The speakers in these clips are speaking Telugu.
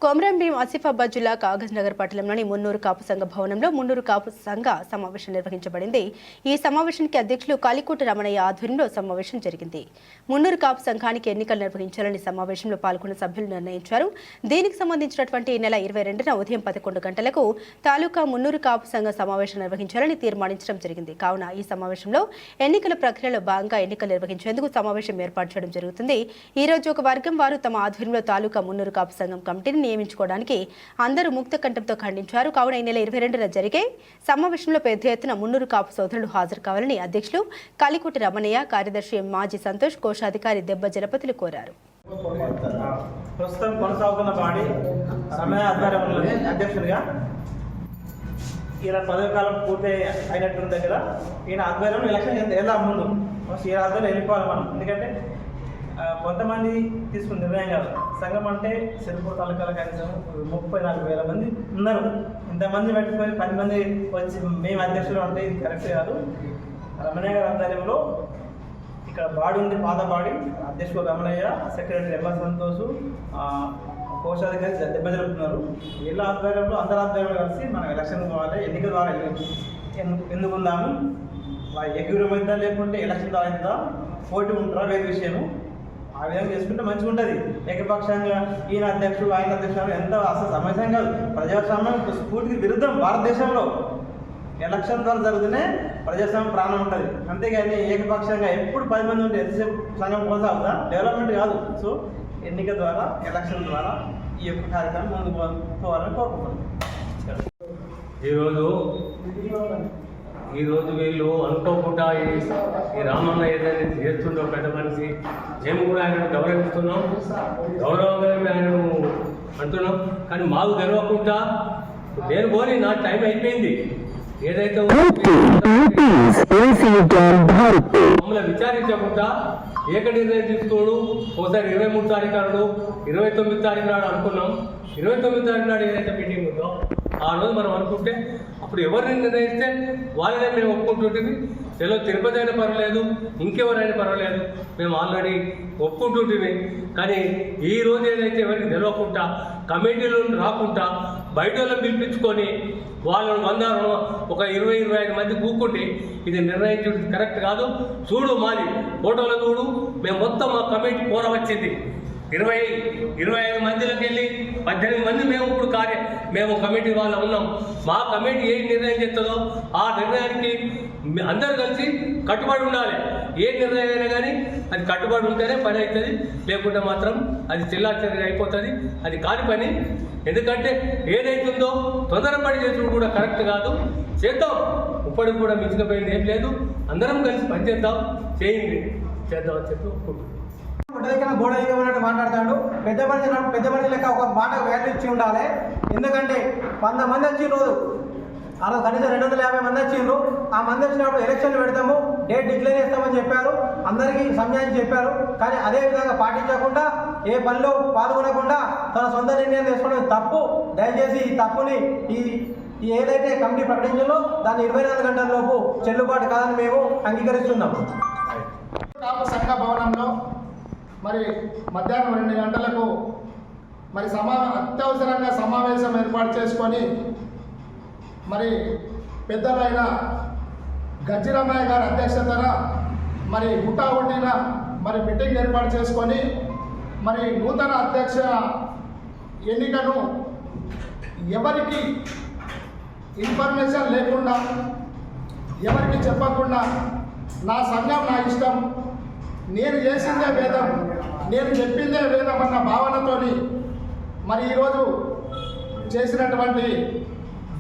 కొమరంభీం ఆసిఫాబాద్ జిల్లా కాగజ్ నగర్ పట్టణంలోని మున్నూరు కాపు సంఘ భవనంలో మున్నూరు కాపు సంఘ సమావేశం నిర్వహించబడింది. ఈ సమావేశానికి అధ్యక్షులు కాలికోట రమణయ్య ఆధ్వర్యంలో సమావేశం జరిగింది. మున్నూరు కాపు సంఘానికి ఎన్నికలు నిర్వహించాలని సమావేశంలో పాల్గొన్న సభ్యులు నిర్ణయించారు. దీనికి సంబంధించినటువంటి నెల 22న ఉదయం 11 గంటలకు తాలూకా మున్నూరు కాపు సంఘ సమావేశం నిర్వహించాలని తీర్మానించడం జరిగింది. కావున ఈ సమావేశంలో ఎన్నికల ప్రక్రియలో భాగంగా ఎన్నికలు నిర్వహించేందుకు సమావేశం ఏర్పాటు చేయడం జరుగుతుంది. ఈ రోజు ఒక వర్గం వారు తమ ఆధ్వర్యంలో తాలూకా మున్నూరు కాపు సంఘం కమిటీని నియమించుకోవడానికి అందరూ ముక్త కంఠంతో ఖండించారు. కావున ఈ నెల 22న జరిగే సమావేశంలో పెద్ద ఎత్తున మున్నూరు కాపు సోదరులు హాజరు కావాలని అధ్యక్షులు కాలికోట రమణయ్య, కార్యదర్శి మాజీ సంతోష్, కోశాధికారి దెబ్బ జలపతులు కోరారు. ప్రస్తుతం కొనసాగుతున్న బాడీ రమణయ్య ఆధ్వర్యంలో అధ్యక్షుడిగా ఈయన పదవి కాలం పూర్తి అయినట్టు దగ్గర ఈయన ఆధ్వర్యంలో ఎలక్షన్ ఎలా ముందు ఈయన ఆధ్వర్యం వెళ్ళిపోవాలి మనం. ఎందుకంటే కొంతమంది తీసుకున్న నిర్ణయం కాదు. సంఘం అంటే సిరిపూర్ తాలూకాల కనీసం 34,000 మంది ఉన్నారు. ఇంతమంది పెట్టుకొని 10 మంది వచ్చి మేము అధ్యక్షులు అంటే ఇది కరెక్ట్ కాదు. రమణయ్య గారి ఆధ్వర్యంలో ఇక్కడ బాడీ ఉంది, పాత బాడీ. అధ్యక్షుడు రమణయ్య, సెక్రటరీ దెబ్బ సంతోష్, కోశాధికారి దెబ్బ జరుపుతున్నారు. వీళ్ళ ఆధ్వర్యంలో అందరి ఆధ్వర్యంలో కలిసి మనం ఎలక్షన్ పోవాలి. ఎన్నికల ద్వారా ఎందుకుందాము, ఎగ్యూరమైందా లేకుంటే ఎలక్షన్ ద్వారా అవుతుందా, పోటీ ఉంటారా వేరే విషయము. ఆ విధంగా చేసుకుంటే మంచిగా ఉంటుంది. ఏకపక్షంగా ఈయన అధ్యక్షుడు ఆయన అధ్యక్షుడు ఎంత అసలు సమస్య కాదు. ప్రజాస్వామ్యం స్ఫూర్తికి విరుద్ధం. భారతదేశంలో ఎలక్షన్ ద్వారా జరుగుతూనే ప్రజాస్వామ్యం ప్రాణం ఉంటుంది. అంతేగాని ఏకపక్షంగా ఎప్పుడు 10 మంది ఉంటే ఎంతసేపు సంఘం కొనసాగుతా, డెవలప్మెంట్ కాదు. సో ఎన్నిక ద్వారా, ఎలక్షన్ ద్వారా ఈ యొక్క కార్యక్రమం ముందుకు పోవాలని కోరుకుంటున్నాం. ఈరోజు వీళ్ళు అనుకోకుండా ఈ రామన్న ఏదైనా చేస్తుండో పెద్ద మనిషి, మేము కూడా ఆయనను గౌరవిస్తున్నాం, గౌరవంగా ఆయనను అంటున్నాం. కానీ మాకు తెలియకుండా నేను పోని నా టైం అయిపోయింది. ఏదైతే మమ్మల్ని విచారించకుండా ఏక నిర్ణయం తీసుకోడు. ఒకసారి 23 తారీఖు నాడు, 29 తారీఖు నాడు అనుకున్నాం. 29 తారీఖు నాడు ఏదైతే మీటింగ్ ఉందో ఆ రోజు మనం అనుకుంటే అప్పుడు ఎవరిని నిర్ణయిస్తే వాళ్ళనే మేము ఒప్పుకుంటుంటుంది. తిరుపతి అయినా పర్వాలేదు, ఇంకెవరైనా పర్వాలేదు, మేము ఆల్రెడీ ఒప్పుకుంటుంటుంది. కానీ ఈ రోజు ఏదైతే ఎవరికి తెలియకుండా, కమిటీలు రాకుండా బయట వాళ్ళని పిలిపించుకొని వాళ్ళను ఒక 20-25 మంది కూకుంటే ఇది నిర్ణయించడం కరెక్ట్ కాదు. చూడు మాది ఫోటోలో చూడు, మేము మొత్తం మా కమిటీ పోర వచ్చింది. 20-25 మందిలోకి వెళ్ళి 18 మంది మేము కమిటీ వాళ్ళు ఉన్నాం. మా కమిటీ ఏ నిర్ణయం చేస్తుందో ఆ నిర్ణయానికి అందరూ కలిసి కట్టుబడి ఉండాలి. ఏ నిర్ణయం అయినా కానీ అది కట్టుబడి ఉంటేనే పని అవుతుంది, లేకుంటే మాత్రం అది చెల్లాచెల్లి అయిపోతుంది. అది కాని పని. ఎందుకంటే ఏదైతుందో తొందరపడి చేసుడు కూడా కరెక్ట్ కాదు. చేద్దాం, ఇప్పటికి కూడా మించిపోయింది ఏం లేదు. అందరం కలిసి పనిచేద్దాం, చేద్దాం అని చెప్పి ఒప్పుకుంటున్నాం. బోడైతే మాట్లాడతాడు. పెద్ద మనిషి లెక్క ఒక మాట వాల్యూ ఇచ్చి ఉండాలి. ఎందుకంటే 100 మంది వచ్చిన రోజు ఆ రోజు కనీసం 250 మంది వచ్చిండ్రు. ఆ మంది వచ్చినప్పుడు ఎలక్షన్లు పెడతాము, డేట్ డిక్లేర్ చేస్తామని చెప్పారు, అందరికీ సమయాన్ని చెప్పారు. కానీ అదే విధంగా పాటించకుండా, ఏ పనిలో పాల్గొనకుండా తన సొంత నిర్ణయం తీసుకోవడం తప్పు. దయచేసి ఈ తప్పుని ఈ ఏదైతే కమిటీ ప్రకటించిందో దాన్ని 24 గంటల లోపు చెల్లుబాటు కాదని మేము అంగీకరిస్తున్నాము. సంఘ భవనంలో మరి మధ్యాహ్నం 2 గంటలకు మరి అత్యవసరంగా సమావేశం ఏర్పాటు చేసుకొని మరి పెద్దలైన గజ్జిరమయ్య గారి అధ్యక్షతన మరి హుటాహుటిన మరి మీటింగ్ ఏర్పాటు చేసుకొని మరి నూతన అధ్యక్ష ఎన్నికను ఎవరికి ఇన్ఫర్మేషన్ లేకుండా, ఎవరికి చెప్పకుండా, నా సంఘం నా ఇష్టం, నేను చేసిందే వేదం, నేను చెప్పిందే వేదం అన్న భావనతోని మరి ఈరోజు చేసినటువంటి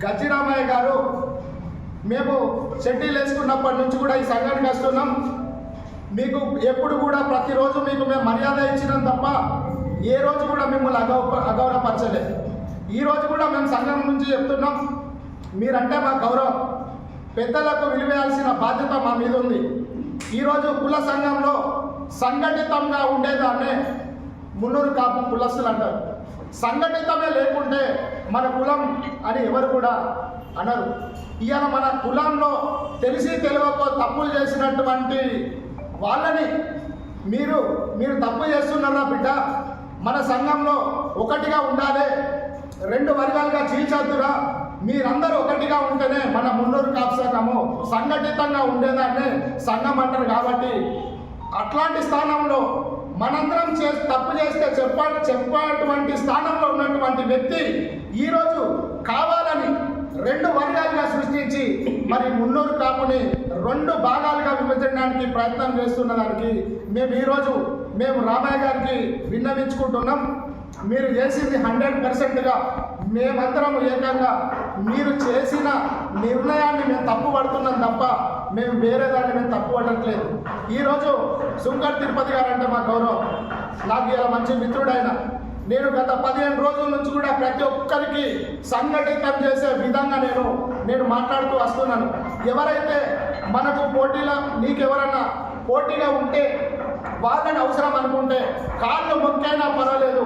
గజ్జిరామయ్య గారు, మేము షెడ్యూల్ వేసుకున్నప్పటి నుంచి కూడా ఈ సంఘానికి వస్తున్నాం. మీకు ఎప్పుడు కూడా ప్రతిరోజు మీకు మేము మర్యాద ఇచ్చినాం తప్ప ఏ రోజు కూడా మిమ్మల్ని అగౌరవపరచలేదు. ఈరోజు కూడా మేము సంఘం నుంచి చెప్తున్నాం, మీరంటే మా గౌరవం, పెద్దలకు విలువేయాల్సిన బాధ్యత మా మీద ఉంది. ఈరోజు కుల సంఘంలో సంఘటితంగా ఉండేదాన్నే మున్నూరు కాపు కులస్తులు అంటారు. సంఘటితమే లేకుంటే మన కులం అని ఎవరు కూడా అనరు. ఇవాళ మన కులంలో తెలిసి తెలియకో తప్పులు చేసినటువంటి వాళ్ళని మీరు తప్పు చేస్తున్నారా బిడ్డ, మన సంఘంలో ఒకటిగా ఉండాలి, రెండు వర్గాలుగా చీల్చొద్దురా, మీరందరూ ఒకటిగా ఉంటేనే మన మున్నూరు కాపు సంఘము సంఘటితంగా ఉండేదాన్ని సంఘం అంటారు. కాబట్టి అట్లాంటి స్థానంలో మనందరం తప్పు చేస్తే చెప్పేటువంటి స్థానంలో ఉన్నటువంటి వ్యక్తి ఈరోజు కావాలని రెండు వర్గాలుగా సృష్టించి మరి మున్నూరు కాపుని రెండు భాగాలుగా విభజించడానికి ప్రయత్నం చేస్తున్న దానికి మేము రామయ్య గారికి విన్నవించుకుంటున్నాం. మీరు చేసింది 100%గా మేమందరం ఏకంగా మీరు చేసిన నిర్ణయాన్ని మేము తప్పు పడుతున్నాం తప్ప మేము వేరే దాన్ని మేము తప్పు పడట్లేదు. ఈరోజు సుంకర్ తిరుపతి గారు అంటే మా గౌరవం, నాకు ఇలా మంచి మిత్రుడైన, నేను గత 15 రోజుల నుంచి కూడా ప్రతి ఒక్కరికి సంఘటితం చేసే విధంగా నేను మాట్లాడుతూ వస్తున్నాను. ఎవరైతే మనకు పోటీలో నీకెవరన్నా పోటీగా ఉంటే వాళ్ళని అవసరం అనుకుంటే కాళ్ళు మొక్కైనా పర్వాలేదు,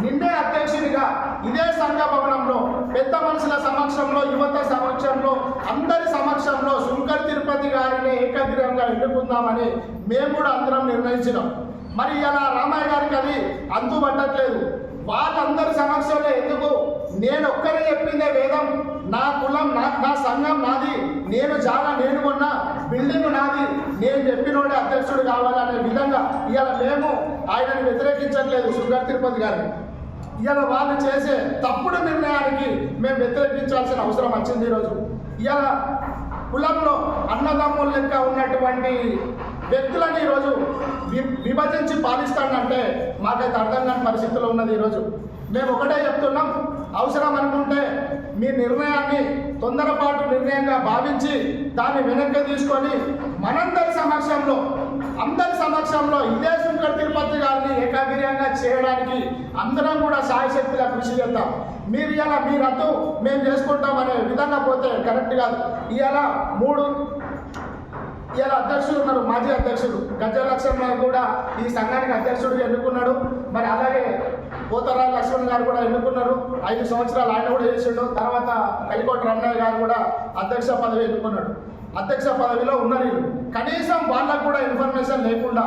నిన్నే అధ్యక్షుడిగా ఇదే సంఘ భవనంలో పెద్ద మనుషుల సమక్షంలో, యువత సమక్షంలో, అందరి సమక్షంలో సుంకర్ తిరుపతి గారిని ఏకగ్రీవంగా ఎన్నుకుందామని మేము కూడా అందరం నిర్ణయించినాం. మరి ఇలా రామయ్య గారికి అది అంతుపట్టట్లేదు. వాళ్ళందరి సమక్షంలో ఎందుకు, నేను ఒక్కరే చెప్పిందే వేదం, నా కులం నా సంఘం నాది, నేను కొన్న బిల్డింగ్ నాది, నేను చెప్పినోడే అధ్యక్షుడు కావాలనే విధంగా ఇవాళ మేము ఆయనను వ్యతిరేకించట్లేదు సుంకర్ తిరుపతి గారిని. ఇవాళ వాళ్ళు చేసే తప్పుడు నిర్ణయానికి మేము వ్యతిరేకించాల్సిన అవసరం వచ్చింది. ఈరోజు ఇవాళ కులంలో అన్నదమ్ముల లెక్క ఉన్నటువంటి వ్యక్తులను ఈరోజు విభజించి పాలిస్తానంటే మాకైతే అర్థం కాని పరిస్థితిలో ఉన్నది. ఈరోజు మేము ఒకటే చెప్తున్నాం, అవసరం అనుకుంటే మీ నిర్ణయాన్ని తొందరపాటు నిర్ణయంగా భావించి దాన్ని వెనక్కి తీసుకొని మనందరి సమక్షంలో ఇదే సుంకర్ తిరుపతి గారిని ఏకాగ్రీయంగా చేయడానికి అందరం కూడా సాయశక్తిగా కృషి చేద్దాం. మీరు ఇలా మీ రద్దు మేము చేసుకుంటాం అనే విధంగా పోతే కరెక్ట్ కాదు. ఇవాళ అధ్యక్షులు ఉన్నారు, మాజీ అధ్యక్షుడు గజ్జల లక్ష్మణ్ కూడా ఈ సంఘానికి అధ్యక్షుడిగా ఎన్నుకున్నాడు. మరి అలాగే పోతరాజు లక్ష్మణ్ గారు కూడా ఎన్నుకున్నారు, 5 సంవత్సరాలు ఆయన కూడా చేసిండు. తర్వాత కలికోట రమణయ్య గారు కూడా అధ్యక్ష పదవి ఎన్నుకున్నాడు. అధ్యక్ష పదవిలో ఉన్నారు. కనీసం వాళ్ళకు కూడా ఇన్ఫర్మేషన్ లేకుండా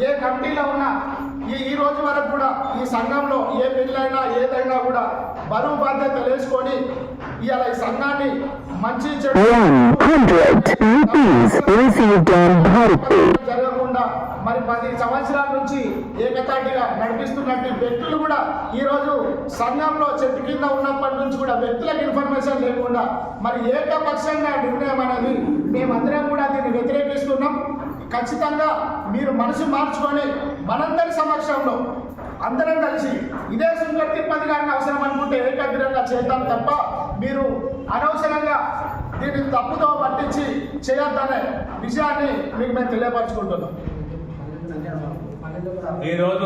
ఏ కమిటీలో ఉన్నా ఈ రోజు వరకు కూడా ఈ సంఘంలో ఏ పెళ్ళైనా ఏదైనా కూడా బరువు బాధ్యత తెలుసుకొని ఇవాళ ఈ సంఘాన్ని మంచి జరగకుండా మరి 10 సంవత్సరాల నుంచి ఏకతాటిగా నడిపిస్తున్నట్టు వ్యక్తులు కూడా ఈరోజు సంఘంలో చెట్టు కింద ఉన్నప్పటి నుంచి కూడా వ్యక్తులకు ఇన్ఫర్మేషన్ లేకుండా మరి ఏకపక్షంగా నిర్ణయం అనేది మేమందరం కూడా దీన్ని వ్యతిరేకిస్తున్నాం. ఖచ్చితంగా మీరు మనసు మార్చుకొని మనందరి సమక్షంలో అందరం కలిసి ఇదే సుంకర్ తిరుపతి గారిని అవసరం అనుకుంటే ఏకాగ్రంగా చేద్దాం తప్ప మీరు అనవసరంగా దీన్ని తప్పుతో పట్టించి చేయొద్దనే విషయాన్ని మీకు మేము తెలియపరచుకుంటున్నాం. ఈరోజు